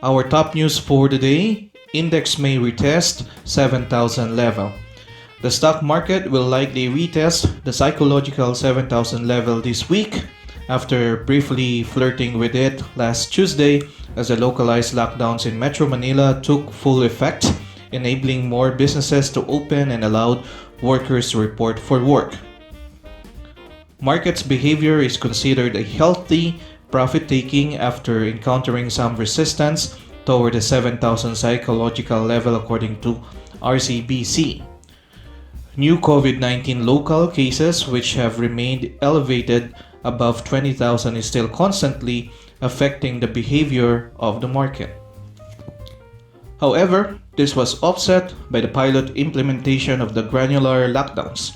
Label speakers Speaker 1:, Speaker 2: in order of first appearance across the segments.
Speaker 1: Our top news for today, index may retest 7,000 level. The stock market will likely retest the psychological 7,000 level this week after briefly flirting with it last Tuesday as the localized lockdowns in Metro Manila took full effect, enabling more businesses to open and allowed workers to report for work. Market's behavior is considered a healthy profit-taking after encountering some resistance toward the 7,000 psychological level according to RCBC. New COVID-19 local cases, which have remained elevated above 20,000, is still constantly affecting the behavior of the market. However, this was offset by the pilot implementation of the granular lockdowns.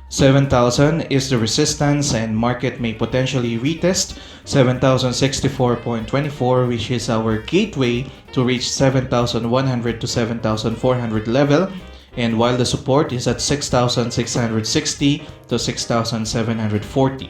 Speaker 1: 7,000 is the resistance and market may potentially retest 7,064.24, which is our gateway to reach 7,100 to 7,400 level, and while the support is at 6,660 to 6,740.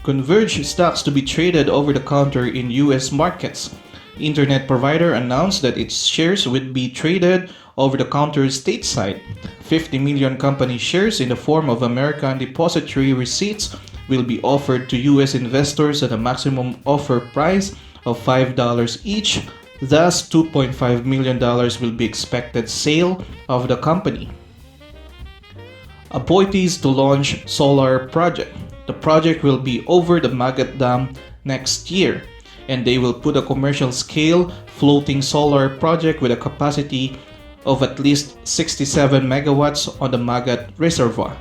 Speaker 1: Converge stocks to be traded over the counter in US markets. Internet provider announced that its shares would be traded over the counter stateside. 50 million company shares in the form of American depository receipts will be offered to US investors at a maximum offer price of $5 each. Thus, $2.5 million will be expected sale of the company. Appointees to launch solar project. The project will be over the Magat Dam next year, and they will put a commercial scale floating solar project with a capacity of at least 67 megawatts on the Magat Reservoir.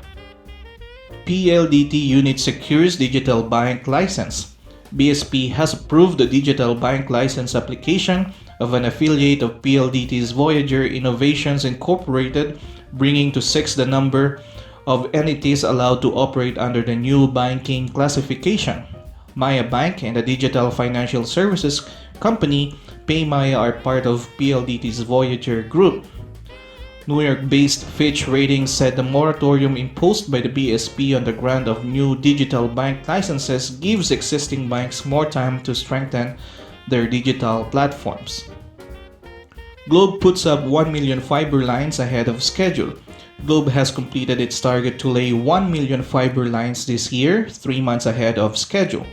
Speaker 1: PLDT unit secures digital bank license. BSP has approved the digital bank license application of an affiliate of PLDT's Voyager Innovations Incorporated, bringing to 6 the number of entities allowed to operate under the new banking classification. Maya Bank and the digital financial services company PayMaya are part of PLDT's Voyager Group. New York-based Fitch Ratings said the moratorium imposed by the BSP on the grant of new digital bank licenses gives existing banks more time to strengthen their digital platforms. Globe puts up 1 million fiber lines ahead of schedule. Globe has completed its target to lay 1 million fiber lines this year, 3 months ahead of schedule.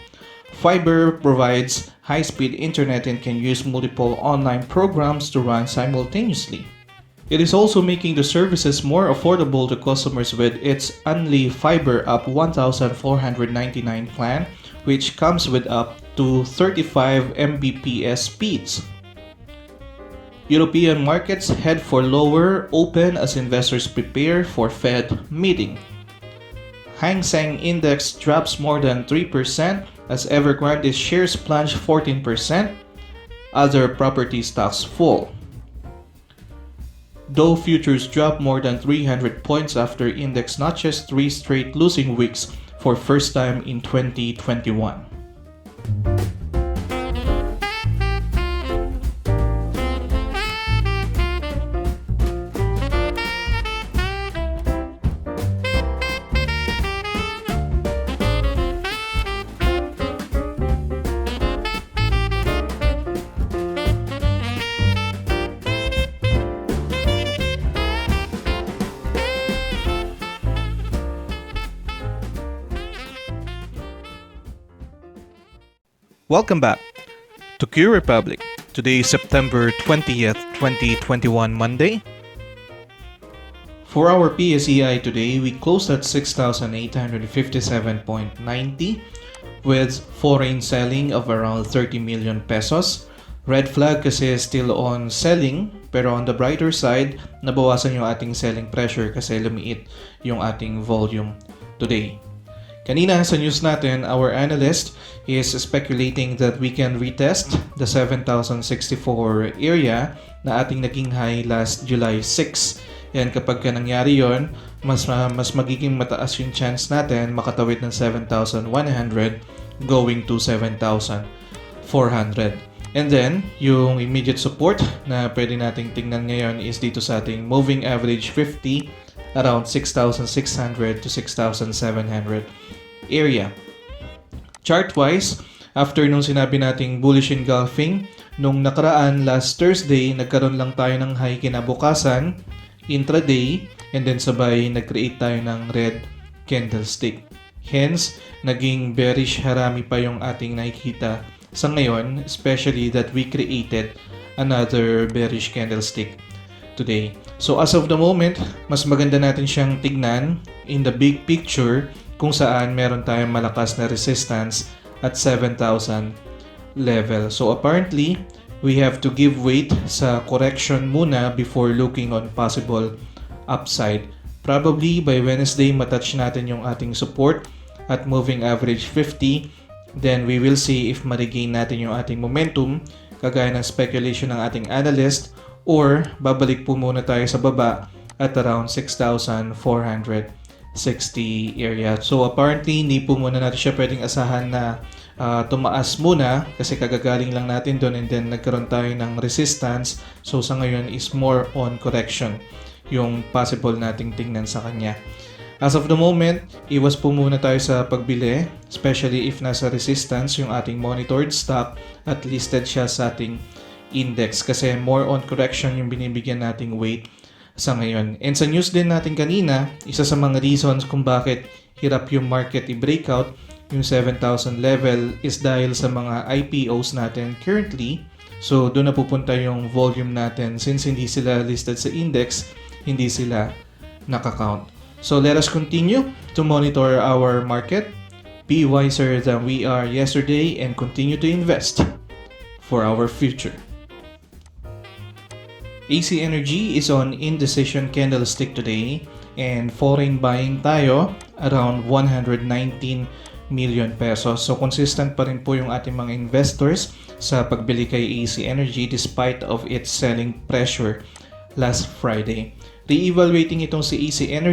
Speaker 1: Fiber provides high-speed internet and can use multiple online programs to run simultaneously. It is also making the services more affordable to customers with its Unli Fiber Up 1,499 plan, which comes with up to 35 Mbps speeds. European markets head for lower open as investors prepare for Fed meeting. Hang Seng Index drops more than 3% as Evergrande's shares plunge 14%. Other property stocks fall. Dow futures drop more than 300 points after index notches 3 straight losing weeks for first time in 2021. Welcome back to QRepublic. Today is September 20th, 2021, Monday. For our PSEi today, we closed at 6,857.90 with foreign selling of around 30 million pesos. Red flag kasi still on selling, pero on the brighter side, nabawasan yung ating selling pressure kasi lumiit yung ating volume today. Kanina sa news natin, our analyst is speculating that we can retest the 7,064 area na ating naging high last July 6. And kapag nangyari yon, mas magiging mataas yung chance natin makatawid ng 7,100 going to 7,400. And then, yung immediate support na pwede nating tingnan ngayon is dito sa ating moving average 50 around 6,600 to 6,700 area. Chart-wise, After nung sinabi nating bullish engulfing, nung nakaraan last Thursday, nagkaroon lang tayo ng high kinabukasan, intraday, and then sabay nag-create tayo ng red candlestick. Hence, naging bearish harami pa yung ating nakikita sa ngayon, especially that we created another bearish candlestick today. So as of the moment, mas maganda natin siyang tignan in the big picture kung saan meron tayong malakas na resistance at 7,000 level. So apparently, we have to give weight sa correction muna before looking on possible upside. Probably by Wednesday, matouch natin yung ating support at moving average 50. Then we will see if ma-regain natin yung ating momentum kagaya ng speculation ng ating analyst, or babalik po muna tayo sa baba at around 6,460 area. So apparently, hindi po muna natin siya pwedeng asahan na tumaas muna kasi kagagaling lang natin doon and then nagkaroon tayo ng resistance. So sa ngayon is more on correction yung possible nating tingnan sa kanya. As of the moment, iwas po muna tayo sa pagbili, especially if nasa resistance yung ating monitored stock at listed siya sa ating index kasi more on correction yung binibigyan nating weight sa ngayon. And sa news din natin kanina, isa sa mga reasons kung bakit hirap yung market i-breakout yung 7,000 level is dahil sa mga IPOs natin currently. So doon na pupunta yung volume natin since hindi sila listed sa index, hindi sila naka-count. So let us continue to monitor our market, be wiser than we are yesterday, and continue to invest for our future. ACEN is on indecision candlestick today and foreign buying tayo around 119 million pesos. So consistent pa rin po yung ating mga investors sa pagbili kay ACEN despite of its selling pressure last Friday. Re-evaluating itong si ACEN,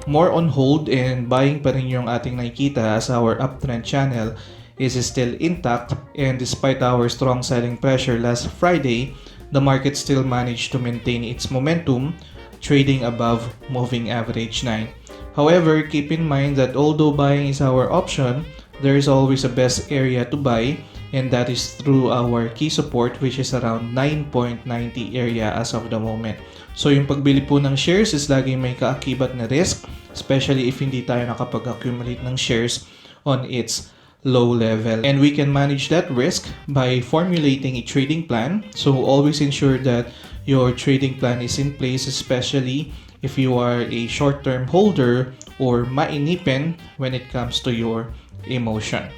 Speaker 1: more on hold and buying pa rin yung ating nakikita as our uptrend channel is still intact, and despite our strong selling pressure last Friday, the market still managed to maintain its momentum, trading above moving average 9. However, keep in mind that although buying is our option, there is always a best area to buy, and that is through our key support, which is around 9.90 area as of the moment. So yung pagbili po ng shares is laging may kaakibat na risk, especially if hindi tayo nakapag-accumulate ng shares on its low level. And we can manage that risk by formulating a trading plan. So always ensure that your trading plan is in place, especially if you are a short-term holder or mainipin when it comes to your emotion.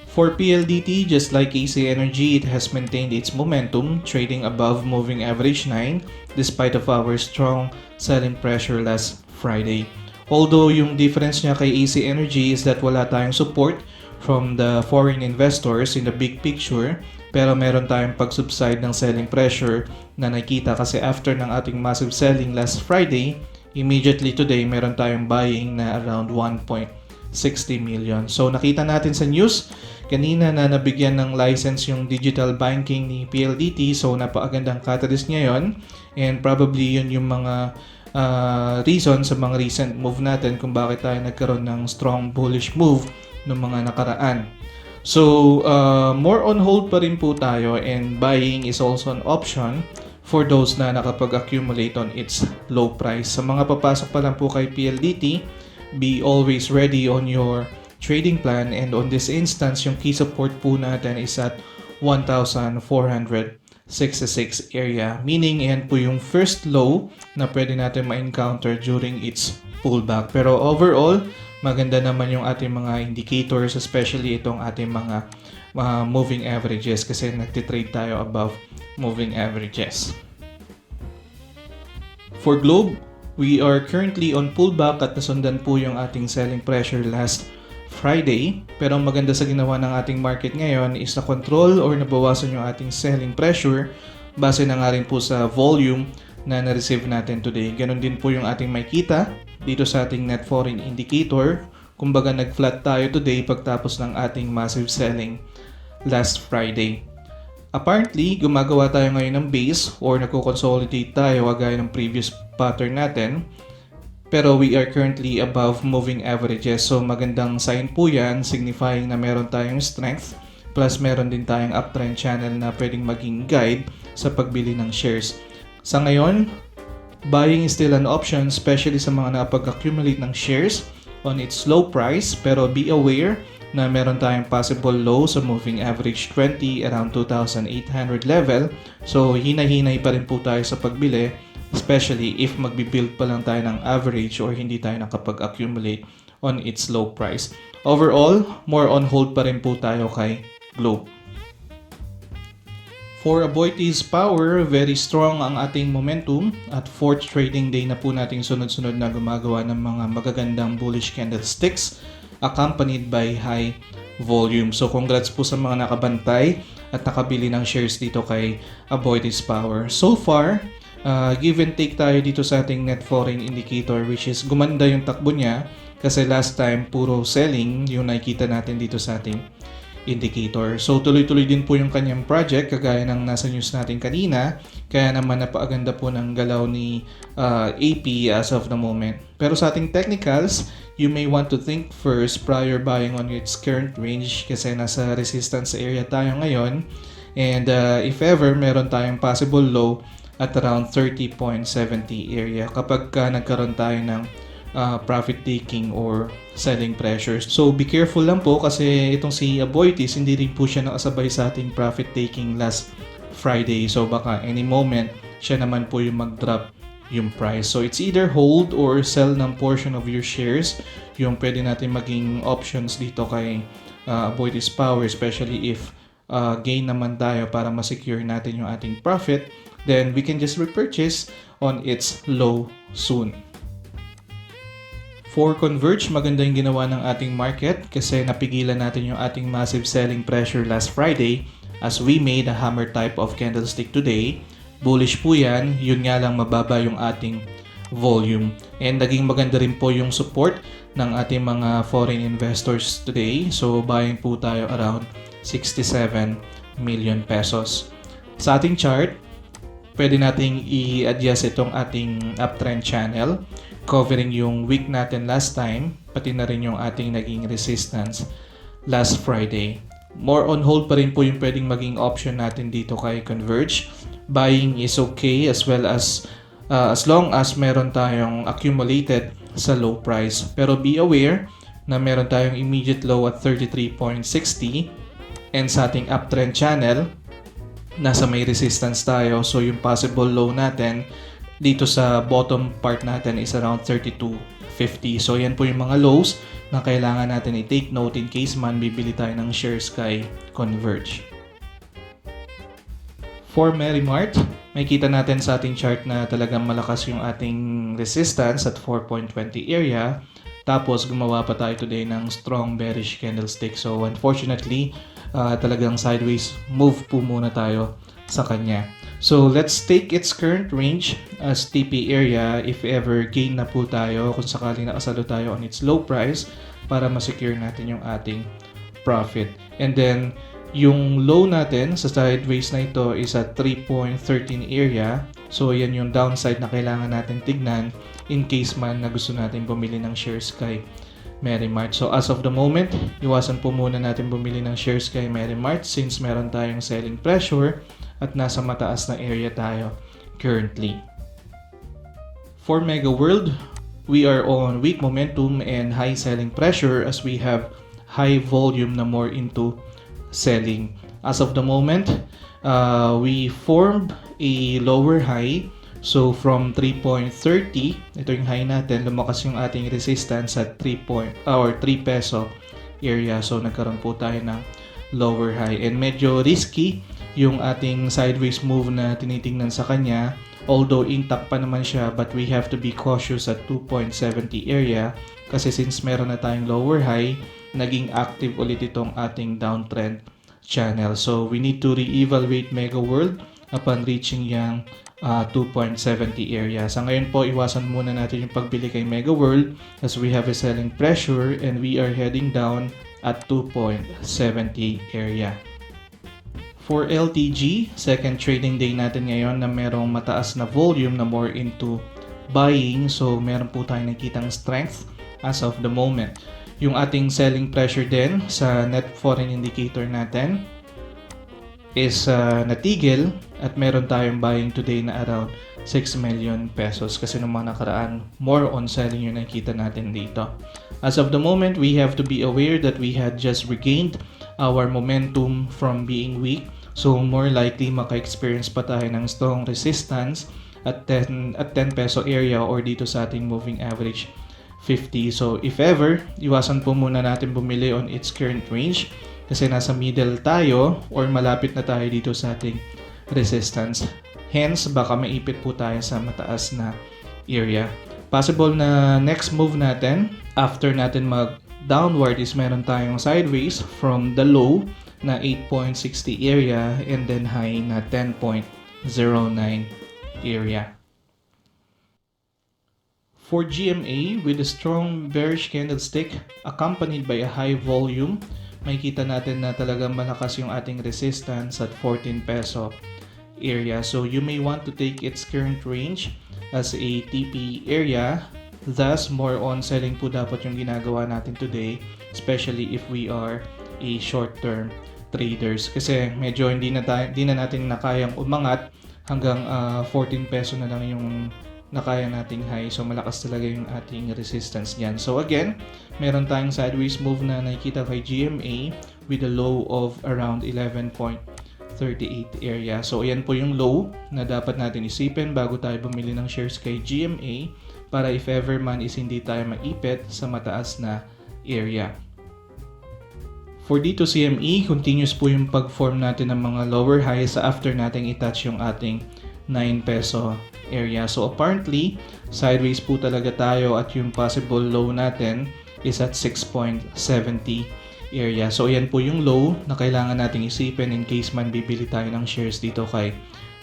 Speaker 1: For PLDT, just like ACEN, it has maintained its momentum, trading above moving average 9 despite of our strong selling pressure last Friday. Although yung difference niya kay ACEN is that wala tayong support from the foreign investors in the big picture, pero meron tayong pag-subside ng selling pressure na nakita kasi after ng ating massive selling last Friday, immediately today meron tayong buying na around 1.60 million. So nakita natin sa news kanina na nabigyan ng license yung digital banking ni PLDT, so napakagandang catalyst niya yon, and probably yun yung mga reason sa mga recent move natin kung bakit tayo nagkaroon ng strong bullish move ng mga nakaraan. So more on hold pa rin po tayo, and buying is also an option for those na nakapag-accumulate on its low price. Sa mga papasok pa lang po kay PLDT, be always ready on your trading plan, and on this instance, yung key support po natin is at 1,466 area, meaning yan po yung first low na pwede natin ma-encounter during its pullback. Pero overall, maganda naman yung ating mga indicators, especially itong ating mga moving averages kasi nagtitrade tayo above moving averages. For Globe, we are currently on pullback at nasundan po yung ating selling pressure last Friday, pero ang maganda sa ginawa ng ating market ngayon is na control or nabawasan yung ating selling pressure base na nga rin po sa volume na na-receive natin today. Ganon din po yung ating makita dito sa ating net foreign indicator. Kumbaga nag-flat tayo today pagtapos ng ating massive selling last Friday. Apparently, gumagawa tayo ngayon ng base or nagko-consolidate tayo kagaya ng previous pattern natin. Pero we are currently above moving averages. So magandang sign po yan, signifying na meron tayong strength. Plus meron din tayong uptrend channel na pwedeng maging guide sa pagbili ng shares. Sa ngayon, buying is still an option, especially sa mga napag-accumulate ng shares on its low price. Pero be aware na meron tayong possible low sa moving average 20 around 2,800 level. So hinay-hinay pa rin po tayo sa pagbili, especially if magbi-build pa lang tayo ng average or hindi tayo nakapag-accumulate on its low price. Overall, more on hold pa rin po tayo kay Globe. For Aboitiz Power, very strong ang ating momentum at 4th trading day na po nating sunod-sunod na gumagawa ng mga magagandang bullish candlesticks accompanied by high volume. So congrats po sa mga nakabantay at nakabili ng shares dito kay Aboitiz Power. So far, give and take tayo dito sa ating net foreign indicator, which is gumanda yung takbo niya kasi last time puro selling yung nakikita natin dito sa ating indicator. So tuloy-tuloy din po yung kanyang project kagaya ng nasa news natin kanina, kaya naman napakaganda po ng galaw ni AP as of the moment. Pero sa ating technicals, you may want to think first prior buying on its current range kasi nasa resistance area tayo ngayon, and if ever meron tayong possible low at around 30.70 area kapag nagkaroon tayo ng profit taking or selling pressures. So be careful lang po kasi itong si Aboitiz hindi rin po siya nakasabay sa ating profit taking last Friday. So baka any moment siya naman po yung mag-drop yung price. So it's either hold or sell ng portion of your shares. Yung pwede natin maging options dito kay Aboitiz Power, especially if gain naman tayo para ma-secure natin yung ating profit, then we can just repurchase on its low soon. For Converge, maganda yung ginawa ng ating market kasi napigilan natin yung ating massive selling pressure last Friday as we made a hammer type of candlestick today. Bullish po yan, yun nga lang mababa yung ating volume. And naging maganda rin po yung support ng ating mga foreign investors today. So buying po tayo around 67 million pesos. Sa ating chart, pwede nating i-adjust itong ating uptrend channel, covering yung week natin last time, pati na rin yung ating naging resistance last Friday. More on hold pa rin po yung pwedeng maging option natin dito kay Converge. Buying is okay as well as long as meron tayong accumulated sa low price. Pero be aware na meron tayong immediate low at 33.60 and sa ating uptrend channel, nasa may resistance tayo. So yung possible low natin dito sa bottom part natin is around 32.50. So yan po yung mga lows na kailangan natin i-take note in case man bibili tayo ng shares kay Converge. For Merrimart, makikita natin sa ating chart na talagang malakas yung ating resistance at 4.20 area. Tapos gumawa pa tayo today ng strong bearish candlestick. So unfortunately, talagang sideways move po muna tayo sa kanya. So let's take its current range as TP area if ever gain na po tayo kung sakaling nakasalo tayo on its low price para ma-secure natin yung ating profit. And then yung low natin sa sideways na ito is at 3.13 area. So yan yung downside na kailangan natin tignan in case man na gusto natin bumili ng shares kay Merrimart. So as of the moment, iwasan po muna natin bumili ng shares kay Merrimart since meron tayong selling pressure at nasa mataas na area tayo currently. For Mega World, we are on weak momentum and high selling pressure as we have high volume na more into selling. As of the moment, we formed a lower high. So from 3.30, ito yung high natin, lumakas yung ating resistance at 3 peso area. So nagkaroon po tayo ng lower high and medyo risky yung ating sideways move na tinitingnan sa kanya, although intact pa naman siya, but we have to be cautious at 2.70 area kasi since meron na tayong lower high, naging active ulit itong ating downtrend channel. So we need to re-evaluate Mega World upon reaching yung 2.70 area. Sa ngayon po, iwasan muna natin yung pagbili kay Mega World as we have a selling pressure and we are heading down at 2.70 area. For LTG, second trading day natin ngayon na merong mataas na volume na more into buying. So meron po tayong nakikitang strength as of the moment. Yung ating selling pressure din sa net foreign indicator natin is natigil at meron tayong buying today na around 6 million pesos kasi nung mga nakaraan more on selling yung nakikita natin dito. As of the moment, we have to be aware that we had just regained our momentum from being weak. So more likely maka-experience pa tayo ng strong resistance at 10 peso area or dito sa ating moving average 50. So if ever, iwasan po muna natin bumili on its current range kasi nasa middle tayo or malapit na tayo dito sa ating resistance. Hence, baka maipit po tayo sa mataas na area. Possible na next move natin after natin mag-downward is meron tayong sideways from the low na 8.60 area and then high na 10.09 area. For GMA, with a strong bearish candlestick accompanied by a high volume, makikita natin na talagang malakas yung ating resistance at 14 peso area. So you may want to take its current range as a TP area. Thus, more on selling po dapat yung ginagawa natin today, especially if we are a short-term traders kasi medyo hindi na natin nakayang umangat hanggang 14 peso na lang yung nakaya nating high. So malakas talaga yung ating resistance niyan. So again, meron tayong sideways move na nakikita kay GMA with a low of around 11.38 area. So ayan po yung low na dapat natin isipin bago tayo bumili ng shares kay GMA para if ever man is hindi tayo maipit sa mataas na area. For dito CME, continuous po yung pag-form natin ng mga lower highs after nating i-touch yung ating 9 peso area. So apparently, sideways po talaga tayo at yung possible low natin is at 6.70 area. So ayan po yung low na kailangan nating isipin in case man bibili tayo ng shares dito kay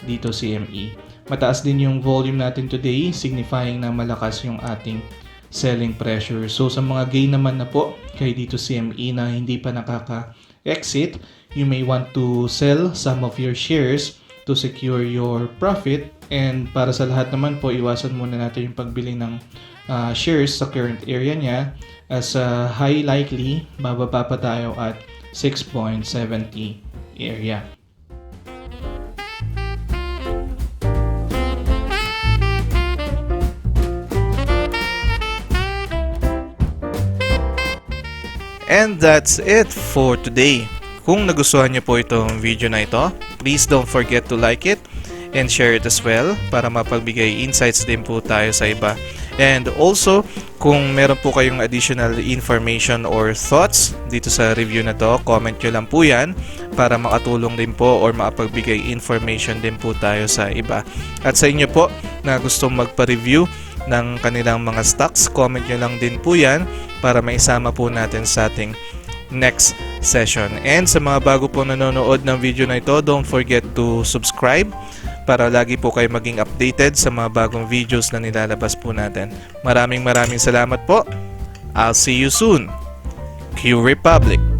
Speaker 1: dito CME. Mataas din yung volume natin today, signifying na malakas yung ating selling pressure. So sa mga gain naman na po kay dito CME na hindi pa nakaka-exit, you may want to sell some of your shares to secure your profit. And para sa lahat naman po, iwasan muna natin yung pagbili ng shares sa current area niya as high likely bababa pa tayo at 6.70 area.
Speaker 2: And that's it for today. Kung nagustuhan niyo po itong video na ito, please don't forget to like it and share it as well para mapagbigay insights din po tayo sa iba. And also, kung meron po kayong additional information or thoughts dito sa review na to, comment nyo lang po yan para makatulong din po or makapagbigay information din po tayo sa iba. At sa inyo po na gustong magpa-review ng kanilang mga stocks, comment nyo lang din po yan para maisama po natin sa ating next session. And sa mga bago po nanonood ng video na ito, don't forget to subscribe para lagi po kayo maging updated sa mga bagong videos na nilalabas po natin. Maraming salamat po. I'll see you soon. QRepublic.